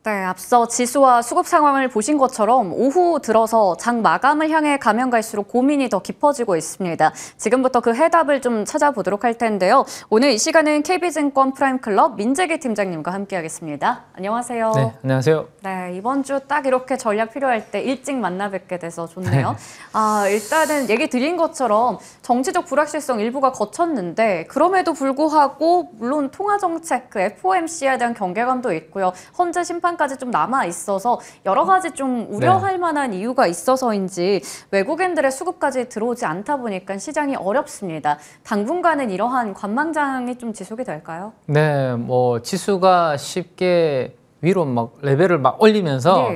네, 앞서 지수와 수급 상황을 보신 것처럼 오후 들어서 장 마감을 향해 가면 갈수록 고민이 더 깊어지고 있습니다. 지금부터 그 해답을 좀 찾아보도록 할 텐데요. 오늘 이 시간은 KB증권 프라임클럽 민재기 팀장님과 함께하겠습니다. 안녕하세요. 네, 안녕하세요. 네, 이번 주 딱 이렇게 전략 필요할 때 일찍 만나 뵙게 돼서 좋네요. 일단은 얘기 드린 것처럼 정치적 불확실성 일부가 거쳤는데 그럼에도 불구하고 물론 통화정책, 그 FOMC에 대한 경계감도 있고요. 헌재 심판까지 좀 남아 있어서 여러 가지 좀 우려할 만한 이유가 있어서인지 외국인들의 수급까지 들어오지 않다 보니까 시장이 어렵습니다. 당분간은 이러한 관망장이 좀 지속이 될까요? 네, 뭐 지수가 쉽게 위로 막 레벨을 막 올리면서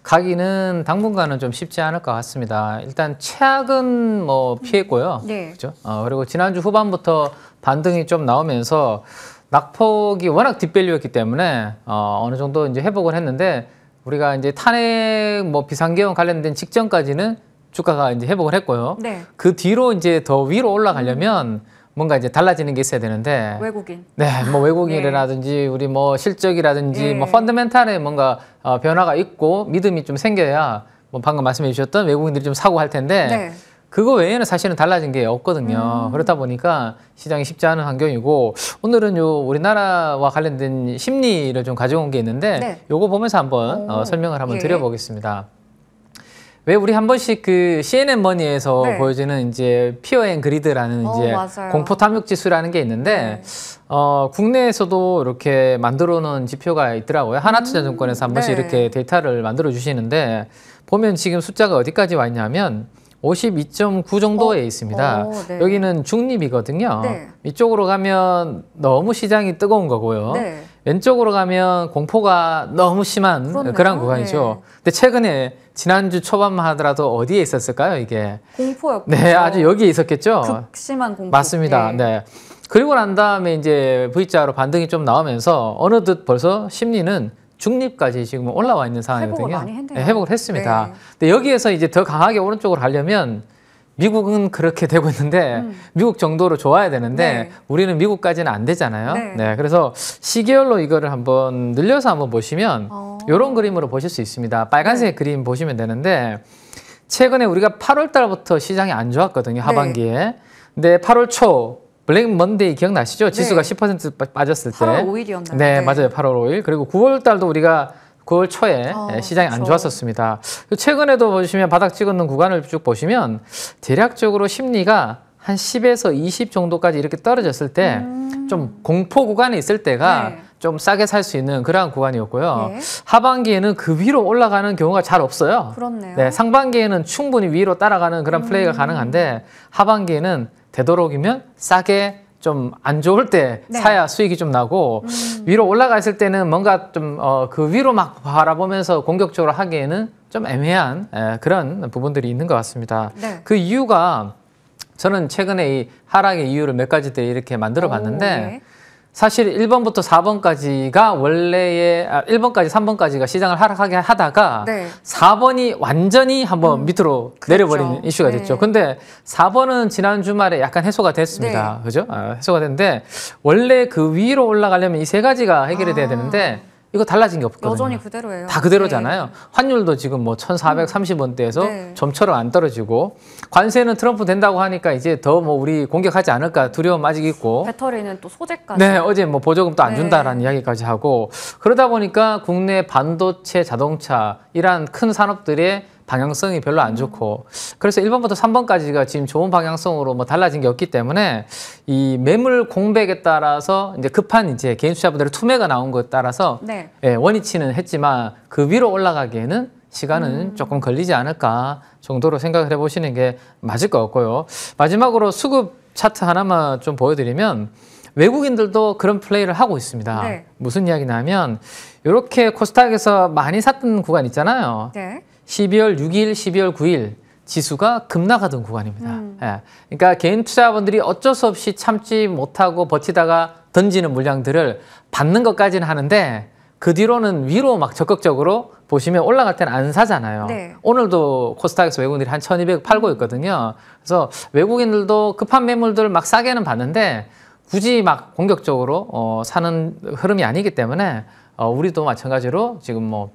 가기는 당분간은 좀 쉽지 않을 것 같습니다. 일단 최악은 뭐 피했고요. 그렇죠? 그리고 지난주 후반부터 반등이 좀 나오면서 낙폭이 워낙 뒷밸류였기 때문에 어느 정도 이제 회복을 했는데 우리가 이제 탄핵 뭐 비상계엄 관련된 직전까지는 주가가 이제 회복을 했고요. 그 뒤로 이제 더 위로 올라가려면 뭔가 이제 달라지는 게 있어야 되는데 외국인. 네, 뭐 외국인이라든지 우리 뭐 실적이라든지 뭐 펀더멘탈에 뭔가 변화가 있고 믿음이 좀 생겨야 뭐 방금 말씀해 주셨던 외국인들이 좀 사고 할 텐데 그거 외에는 사실은 달라진 게 없거든요. 그렇다 보니까 시장이 쉽지 않은 환경이고 오늘은 요 우리나라와 관련된 심리를 좀 가져온 게 있는데 요거 보면서 한번 설명을 한번 드려보겠습니다. 왜 우리 한 번씩 그 CNN 머니에서 보여주는 이제 피어 앤 그리드라는 이제 공포 탐욕 지수라는 게 있는데 국내에서도 이렇게 만들어 놓은 지표가 있더라고요. 하나투자증권에서 한 번씩 이렇게 데이터를 만들어 주시는데 보면 지금 숫자가 어디까지 와 있냐면 52.9 정도에 있습니다. 여기는 중립이거든요. 이쪽으로 가면 너무 시장이 뜨거운 거고요. 왼쪽으로 가면 공포가 너무 심한 그런 구간이죠. 근데 최근에 지난주 초반만 하더라도 어디에 있었을까요, 이게? 공포였죠. 네, 아주 여기에 있었겠죠. 극심한 공포. 맞습니다. 네. 그리고 난 다음에 이제 V자로 반등이 좀 나오면서 어느덧 벌써 심리는 중립까지 지금 올라와 있는 상황이거든요. 회복을 많이 했네요. 네, 회복을 했습니다. 근데 여기에서 이제 더 강하게 오른쪽으로 가려면 미국은 그렇게 되고 있는데 미국 정도로 좋아야 되는데 우리는 미국까지는 안 되잖아요. 네, 그래서 시계열로 이거를 한번 늘려서 한번 보시면 이런 그림으로 보실 수 있습니다. 빨간색 그림 보시면 되는데 최근에 우리가 8월 달부터 시장이 안 좋았거든요. 하반기에. 근데 8월 초 블랙 먼데이 기억나시죠? 지수가 10% 빠졌을 때. 8월 5일이었나요? 네, 맞아요. 8월 5일. 그리고 9월 달도 우리가 9월 초에 시장이 안 좋았었습니다. 최근에도 보시면 바닥 찍었는 구간을 쭉 보시면 대략적으로 심리가 한 10에서 20 정도까지 이렇게 떨어졌을 때 좀 공포 구간에 있을 때가 좀 싸게 살 수 있는 그러한 구간이었고요. 하반기에는 그 위로 올라가는 경우가 잘 없어요. 그렇네요. 네, 상반기에는 충분히 위로 따라가는 그런 플레이가 가능한데 하반기에는 되도록이면 싸게 좀 안 좋을 때 사야 수익이 좀 나고 위로 올라가 있을 때는 뭔가 좀 그 위로 막 바라보면서 공격적으로 하기에는 좀 애매한 그런 부분들이 있는 것 같습니다. 그 이유가 저는 최근에 이 하락의 이유를 몇 가지 때 이렇게 만들어 봤는데 사실 1번부터 4번까지가 원래의 1번까지 3번까지가 시장을 하락하게 하다가 4번이 완전히 한번 밑으로 내려버리는 이슈가 됐죠. 근데 4번은 지난 주말에 약간 해소가 됐습니다. 그죠? 해소가 됐는데 원래 그 위로 올라가려면 이 세 가지가 해결이 돼야 되는데 이거 달라진 게 없거든요. 여전히 그대로예요. 다 그대로잖아요. 환율도 지금 뭐 1,430원대에서 좀처럼 안 떨어지고 관세는 트럼프 된다고 하니까 이제 더 뭐 우리 공격하지 않을까 두려움 아직 있고 배터리는 또 소재까지. 네, 어제 뭐 보조금 또 안 준다라는 이야기까지 하고 그러다 보니까 국내 반도체, 자동차 이러한 큰 산업들의 방향성이 별로 안 좋고 그래서 1번부터 3번까지가 지금 좋은 방향성으로 뭐 달라진 게 없기 때문에 이 매물 공백에 따라서 이제 급한 이제 개인 투자분들의 투매가 나온 것에 따라서 원위치는 했지만 그 위로 올라가기에는 시간은 조금 걸리지 않을까 정도로 생각을 해보시는 게 맞을 것 같고요. 마지막으로 수급 차트 하나만 좀 보여드리면 외국인들도 그런 플레이를 하고 있습니다. 무슨 이야기냐면 이렇게 코스닥에서 많이 샀던 구간 있잖아요. 12월 6일, 12월 9일 지수가 급락하던 구간입니다. 그러니까 개인 투자자분들이 어쩔 수 없이 참지 못하고 버티다가 던지는 물량들을 받는 것까지는 하는데 그 뒤로는 위로 막 적극적으로 보시면 올라갈 때는 안 사잖아요. 오늘도 코스닥에서 외국인들이 한 1200 팔고 있거든요. 그래서 외국인들도 급한 매물들을 막 싸게는 봤는데 굳이 막 공격적으로 사는 흐름이 아니기 때문에 우리도 마찬가지로 지금 뭐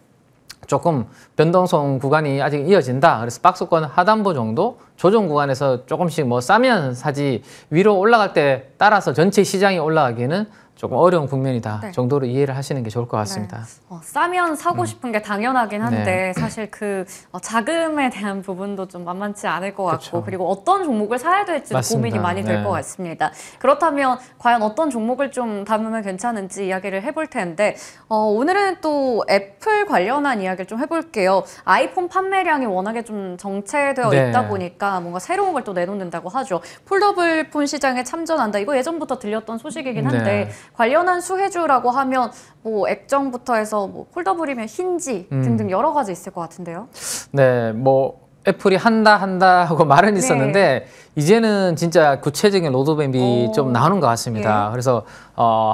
조금 변동성 구간이 아직 이어진다. 그래서 박스권 하단부 정도 조정 구간에서 조금씩 뭐 싸면 사지 위로 올라갈 때 따라서 전체 시장이 올라가기에는 조금 어려운 국면이다 네. 정도로 이해를 하시는 게 좋을 것 같습니다. 네. 싸면 사고 싶은 게 당연하긴 한데 사실 그 자금에 대한 부분도 좀 만만치 않을 것 같고 그렇죠. 그리고 어떤 종목을 사야 될지도 맞습니다. 고민이 많이 될 것 같습니다. 그렇다면 과연 어떤 종목을 좀 담으면 괜찮은지 이야기를 해볼 텐데 오늘은 또 애플 관련한 이야기를 좀 해볼게요. 아이폰 판매량이 워낙에 좀 정체되어 있다 보니까 뭔가 새로운 걸 또 내놓는다고 하죠. 폴더블 폰 시장에 참전한다. 이거 예전부터 들렸던 소식이긴 한데 관련한 수혜주라고 하면 뭐 액정부터 해서 뭐 폴더블이면 힌지 등등 여러 가지 있을 것 같은데요. 네, 뭐 애플이 한다 하고 말은 있었는데 이제는 진짜 구체적인 로드맵이 좀 나오는 것 같습니다. 그래서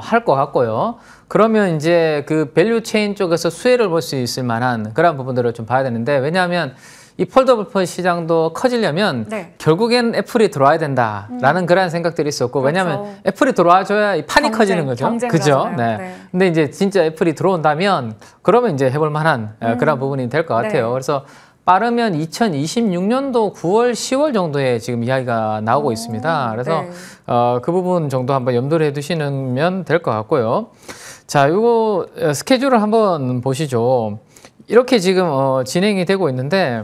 할 것 같고요. 그러면 이제 그 밸류 체인 쪽에서 수혜를 볼 수 있을 만한 그런 부분들을 좀 봐야 되는데 왜냐하면 이 폴더블 폰 시장도 커지려면 결국엔 애플이 들어와야 된다라는 그런 생각들이 있었고 왜냐하면 애플이 들어와줘야 이 판이 커지는 거죠. 그죠? 네. 근데 이제 진짜 애플이 들어온다면 그러면 이제 해볼 만한 그런 부분이 될 것 같아요. 그래서 빠르면 2026년도 9월, 10월 정도에 지금 이야기가 나오고 있습니다. 그래서 그 부분 정도 한번 염두를 해두시면 될 것 같고요. 자, 이거 스케줄을 한번 보시죠. 이렇게 지금 진행이 되고 있는데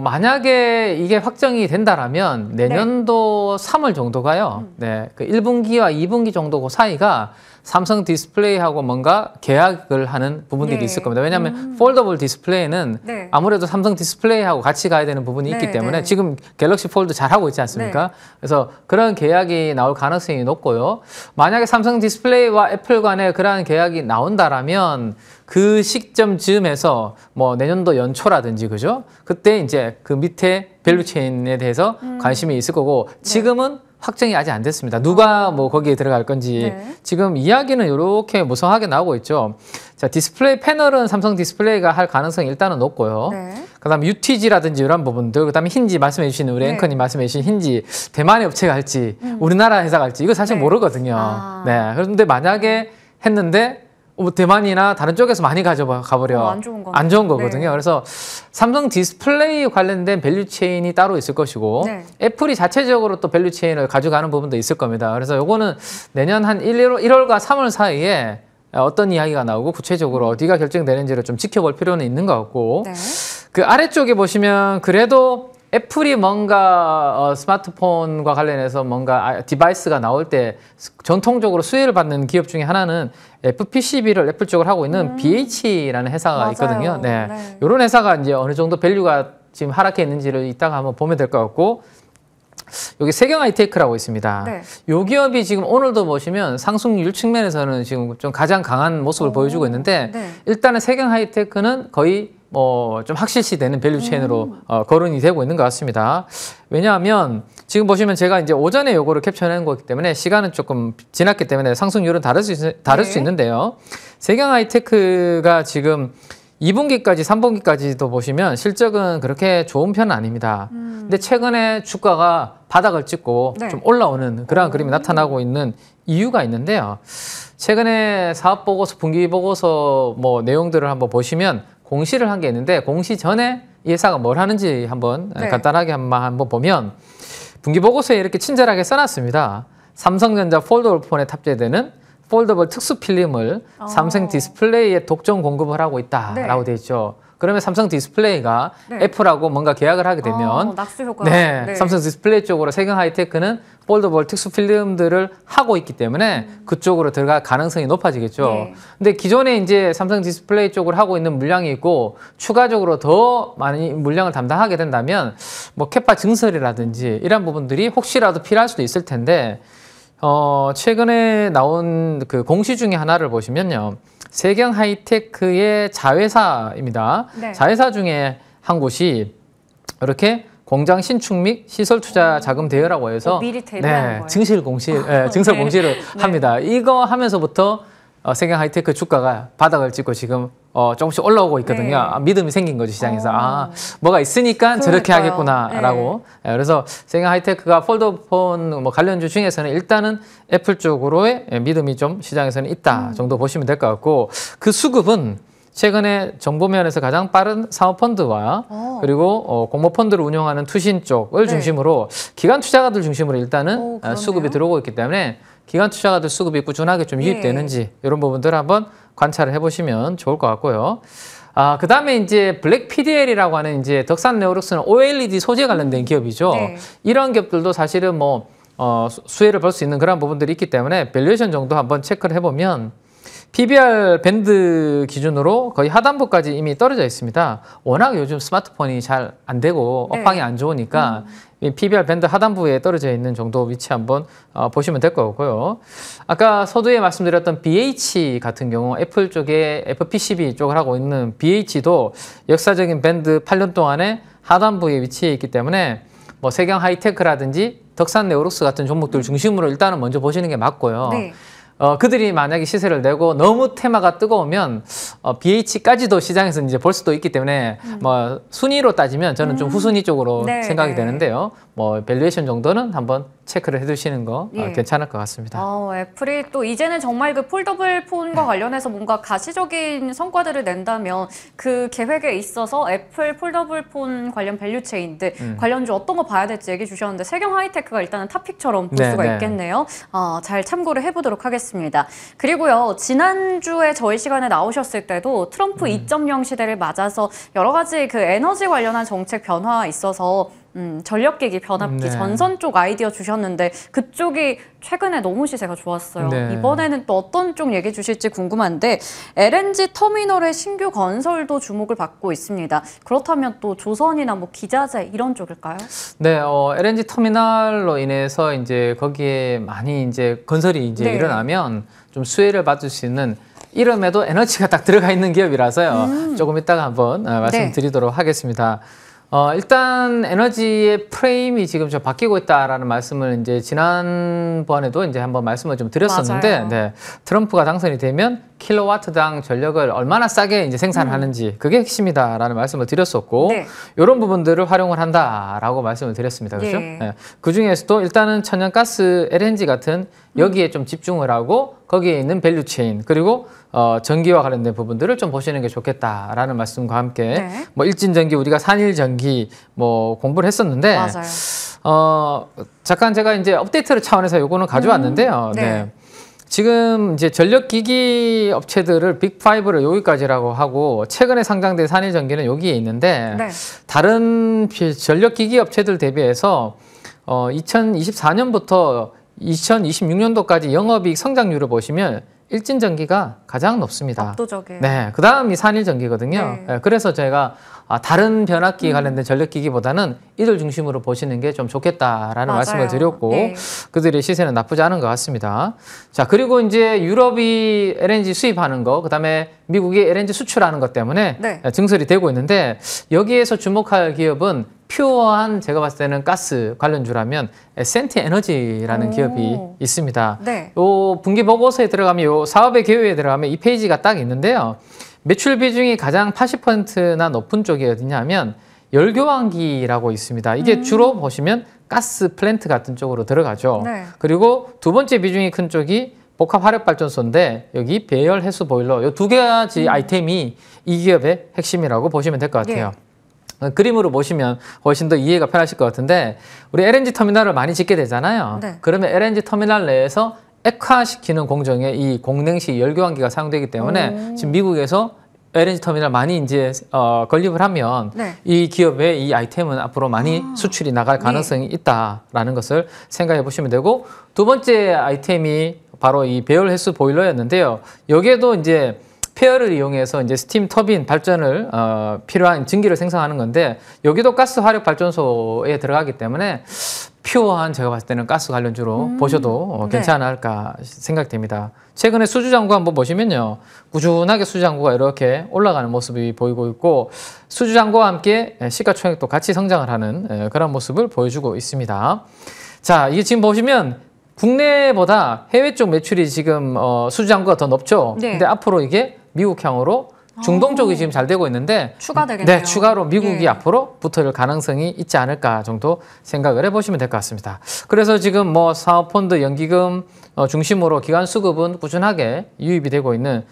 만약에 이게 확정이 된다라면 내년도 3월 정도가요. 네, 그 1분기와 2분기 정도 그 사이가 삼성 디스플레이하고 뭔가 계약을 하는 부분들이 있을 겁니다. 왜냐하면 폴더블 디스플레이는 아무래도 삼성 디스플레이하고 같이 가야 되는 부분이 있기 때문에 지금 갤럭시 폴드 잘하고 있지 않습니까? 그래서 그런 계약이 나올 가능성이 높고요. 만약에 삼성 디스플레이와 애플 간에 그러한 계약이 나온다라면 그 시점 즈음에서 뭐 내년도 연초라든지 그죠? 그때 이제 그 밑에 밸류 체인에 대해서 관심이 있을 거고 지금은 확정이 아직 안 됐습니다. 누가 뭐 거기에 들어갈 건지 지금 이야기는 이렇게 무성하게 나오고 있죠. 자, 디스플레이 패널은 삼성 디스플레이가 할 가능성이 일단은 높고요. 그다음에 UTG라든지 이런 부분들, 그다음에 힌지 말씀해 주시는 우리 앵커님 말씀해 주신 힌지 대만의 업체가 할지 우리나라 회사가 할지 이거 사실 모르거든요. 네, 그런데 만약에 했는데 대만이나 다른 쪽에서 많이 가버려 안 좋은 거거든요. 그래서 삼성 디스플레이 관련된 밸류 체인이 따로 있을 것이고 애플이 자체적으로 또 밸류 체인을 가져가는 부분도 있을 겁니다. 그래서 요거는 내년 한 1월과 3월 사이에 어떤 이야기가 나오고 구체적으로 어디가 결정되는지를 좀 지켜볼 필요는 있는 것 같고 그 아래쪽에 보시면 그래도 애플이 뭔가 스마트폰과 관련해서 뭔가 디바이스가 나올 때 전통적으로 수혜를 받는 기업 중에 하나는 FPCB를 애플 쪽으로 하고 있는 BH라는 회사가 있거든요. 이런 회사가 이제 어느 정도 밸류가 지금 하락해 있는지를 이따가 한번 보면 될 것 같고 여기 세경 하이테크라고 있습니다. 이 기업이 지금 오늘도 보시면 상승률 측면에서는 지금 좀 가장 강한 모습을 보여주고 있는데 일단은 세경 하이테크는 거의 뭐 좀 확실시되는 밸류 체인으로 거론이 되고 있는 것 같습니다. 왜냐하면 지금 보시면 제가 이제 오전에 요거를 캡처해낸 거기 때문에 시간은 조금 지났기 때문에 상승률은 다를 수 있는데요. 세경 하이테크가 지금 2분기까지, 3분기까지도 보시면 실적은 그렇게 좋은 편은 아닙니다. 근데 최근에 주가가 바닥을 찍고 좀 올라오는 그런 그림이 나타나고 있는 이유가 있는데요. 최근에 사업 보고서, 분기 보고서 뭐 내용들을 한번 보시면 공시를 한 게 있는데 공시 전에 이 회사가 뭘 하는지 한번 간단하게 한번 보면 분기 보고서에 이렇게 친절하게 써놨습니다. 삼성전자 폴더블 폰에 탑재되는 폴더블 특수 필름을 삼성 디스플레이에 독점 공급을 하고 있다라고 되어 있죠. 그러면 삼성 디스플레이가 애플하고 뭔가 계약을 하게 되면 낙수 효과. 삼성 디스플레이 쪽으로 세경 하이테크는 폴더블 특수 필름들을 하고 있기 때문에 그쪽으로 들어갈 가능성이 높아지겠죠. 근데 기존에 이제 삼성 디스플레이 쪽으로 하고 있는 물량이 있고 추가적으로 더 많이 물량을 담당하게 된다면 뭐 캐파 증설이라든지 이런 부분들이 혹시라도 필요할 수도 있을 텐데 최근에 나온 그 공시 중에 하나를 보시면요. 세경 하이테크의 자회사입니다. 자회사 중에 한 곳이 이렇게 공장 신축 및 시설 투자 자금 대여라고 해서 미리 대비하는 거예요. 증설 공시를 합니다. 이거 하면서부터 세경 하이테크 주가가 바닥을 찍고 지금 조금씩 올라오고 있거든요. 네. 아, 믿음이 생긴 거죠, 시장에서. 아, 뭐가 있으니까 저렇게 그러니까요. 하겠구나라고. 그래서 세경 하이테크가 폴더폰 뭐 관련주 중에서는 일단은 애플 쪽으로의 믿음이 좀 시장에서는 있다 정도 보시면 될 것 같고, 그 수급은 최근에 정보면에서 가장 빠른 사모펀드와 그리고 공모펀드를 운영하는 투신 쪽을 네. 중심으로 기관 투자가들 중심으로 일단은 그러네요. 수급이 들어오고 있기 때문에 기관 투자가들 수급이 꾸준하게 좀 유입되는지 이런 부분들을 한번 관찰을 해보시면 좋을 것 같고요. 그 다음에 이제 블랙 PDL이라고 하는 이제 덕산 네오룩스는 OLED 소재 관련된 기업이죠. 네. 이런 기업들도 사실은 뭐 수혜를 볼 수 있는 그런 부분들이 있기 때문에 밸류에이션 정도 한번 체크를 해보면 PBR 밴드 기준으로 거의 하단부까지 이미 떨어져 있습니다. 워낙 요즘 스마트폰이 잘 안 되고 네. 업황이 안 좋으니까 이 PBR 밴드 하단부에 떨어져 있는 정도 위치 한번 보시면 될 것 같고요. 아까 서두에 말씀드렸던 BH 같은 경우 애플 쪽에 FPCB 쪽을 하고 있는 BH도 역사적인 밴드 8년 동안에 하단부에 위치해 있기 때문에 뭐 세경 하이테크라든지 덕산 네오룩스 같은 종목들 중심으로 일단은 먼저 보시는 게 맞고요. 네. 그들이 만약에 시세를 내고 너무 테마가 뜨거우면 BH까지도 시장에서 이제 볼 수도 있기 때문에 뭐 순위로 따지면 저는 좀 후순위 쪽으로 네, 생각이 네. 되는데요. 뭐 밸류에이션 정도는 한번 체크를 해두시는 거 예. 괜찮을 것 같습니다. 애플이 또 이제는 정말 그 폴더블 폰과 관련해서 뭔가 가시적인 성과들을 낸다면 그 계획에 있어서 애플 폴더블 폰 관련 밸류체인들 관련주 어떤 거 봐야 될지 얘기해 주셨는데 세경 하이테크가 일단은 탑픽처럼 볼 네, 수가 네. 있겠네요. 잘 참고를 해보도록 하겠습니다. 그리고요, 지난주에 저희 시간에 나오셨을 때도 트럼프 2.0 시대를 맞아서 여러 가지 그 에너지 관련한 정책 변화가 있어서 전력기기, 변압기, 네. 전선 쪽 아이디어 주셨는데 그쪽이 최근에 너무 시세가 좋았어요. 네. 이번에는 또 어떤 쪽 얘기 주실지 궁금한데 LNG 터미널의 신규 건설도 주목을 받고 있습니다. 그렇다면 또 조선이나 뭐 기자재 이런 쪽일까요? 네, LNG 터미널로 인해서 이제 거기에 많이 이제 건설이 이제 네. 일어나면 좀 수혜를 받을 수 있는 이름에도 에너지가 딱 들어가 있는 기업이라서요. 조금 이따가 한번 말씀드리도록 하겠습니다. 일단 에너지의 프레임이 지금 좀 바뀌고 있다라는 말씀을 이제 지난번에도 이제 한번 말씀을 좀 드렸었는데, 맞아요. 네, 트럼프가 당선이 되면 킬로와트당 전력을 얼마나 싸게 이제 생산하는지 그게 핵심이다라는 말씀을 드렸었고, 네. 이런 부분들을 활용을 한다라고 말씀을 드렸습니다. 그렇죠? 예. 네. 그 중에서도 일단은 천연가스 LNG 같은 여기에 좀 집중을 하고 거기에 있는 밸류체인 그리고 전기와 관련된 부분들을 좀 보시는 게 좋겠다라는 말씀과 함께 네. 뭐 일진전기 우리가 산일전기 뭐 공부를 했었는데 맞아요. 잠깐 제가 이제 업데이트를 차원에서 요거는 가져왔는데요. 네. 네. 지금 이제 전력기기 업체들을 빅5를 여기까지라고 하고 최근에 상장된 산일전기는 여기에 있는데 네. 다른 전력기기 업체들 대비해서 2024년부터 2026년도까지 영업이익 성장률을 보시면 일진전기가 가장 높습니다. 압도적이에요. 네, 그 다음이 산일전기거든요. 네. 네, 그래서 제가 다른 변압기 관련된 전력기기보다는 이들 중심으로 보시는 게 좀 좋겠다라는 맞아요. 말씀을 드렸고 네. 그들의 시세는 나쁘지 않은 것 같습니다. 자, 그리고 이제 유럽이 LNG 수입하는 거, 그다음에 미국이 LNG 수출하는 것 때문에 네. 증설이 되고 있는데 여기에서 주목할 기업은 퓨어한 제가 봤을 때는 가스 관련주라면 에센티 에너지라는 오. 기업이 있습니다. 네. 요 분기 보고서에 들어가면 요 사업의 개요에 들어가면 이 페이지가 딱 있는데요. 매출 비중이 가장 80%나 높은 쪽이 어디냐면 열교환기라고 있습니다. 이게 주로 보시면 가스 플랜트 같은 쪽으로 들어가죠. 네. 그리고 두 번째 비중이 큰 쪽이 복합 화력 발전소인데 여기 배열 해수 보일러 요 두 가지 아이템이 이 기업의 핵심이라고 보시면 될 것 같아요. 그림으로 보시면 훨씬 더 이해가 편하실 것 같은데 우리 LNG 터미널을 많이 짓게 되잖아요. 네. 그러면 LNG 터미널 내에서 액화시키는 공정에 이 공냉식 열교환기가 사용되기 때문에 지금 미국에서 LNG 터미널 많이 이제 건립을 하면 네. 이 기업의 이 아이템은 앞으로 많이 수출이 나갈 가능성이 있다라는 것을 생각해 보시면 되고 두 번째 아이템이 바로 이 배열 해수 보일러였는데요. 여기에도 이제 폐열을 이용해서 이제 스팀 터빈 발전을 필요한 증기를 생성하는 건데 여기도 가스 화력 발전소에 들어가기 때문에 퓨어한 제가 봤을 때는 가스 관련주로 보셔도 네. 괜찮지 않을까 생각됩니다. 최근에 수주장구 한번 보시면요. 꾸준하게 수주장구가 이렇게 올라가는 모습이 보이고 있고 수주장구와 함께 시가총액도 같이 성장을 하는 그런 모습을 보여주고 있습니다. 자, 이게 지금 보시면 국내보다 해외 쪽 매출이 지금 수주장구가 더 높죠. 네. 근데 앞으로 이게 미국향으로 중동 쪽이 지금 잘 되고 있는데 추가되겠네요. 네, 추가로 미국이 예. 앞으로 붙을 가능성이 있지 않을까 정도 생각을 해보시면 될 것 같습니다. 그래서 지금 뭐 사업펀드, 연기금 중심으로 기관 수급은 꾸준하게 유입이 되고 있는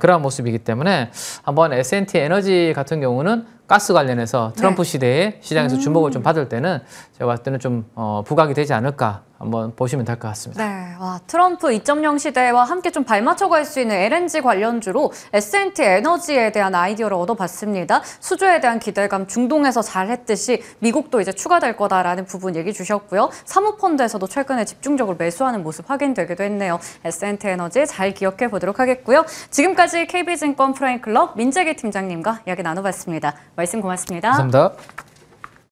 그러한 모습이기 때문에 한번 S&T 에너지 같은 경우는 가스 관련해서 트럼프 시대에 시장에서 주목을 좀 받을 때는 제가 봤을 때는 좀 부각이 되지 않을까 한번 보시면 될 것 같습니다. 네, 와, 트럼프 2.0 시대와 함께 좀 발맞춰 갈 수 있는 LNG 관련주로 S&T 에너지에 대한 아이디어를 얻어봤습니다. 수주에 대한 기대감 중동에서 잘했듯이 미국도 이제 추가될 거다라는 부분 얘기 주셨고요. 사모펀드에서도 최근에 집중적으로 매수하는 모습 확인되기도 했네요. S&T 에너지 잘 기억해 보도록 하겠고요. 지금까지 KB증권 프라임클럽 민재기 팀장님과 이야기 나눠봤습니다. 말씀 고맙습니다. 감사합니다.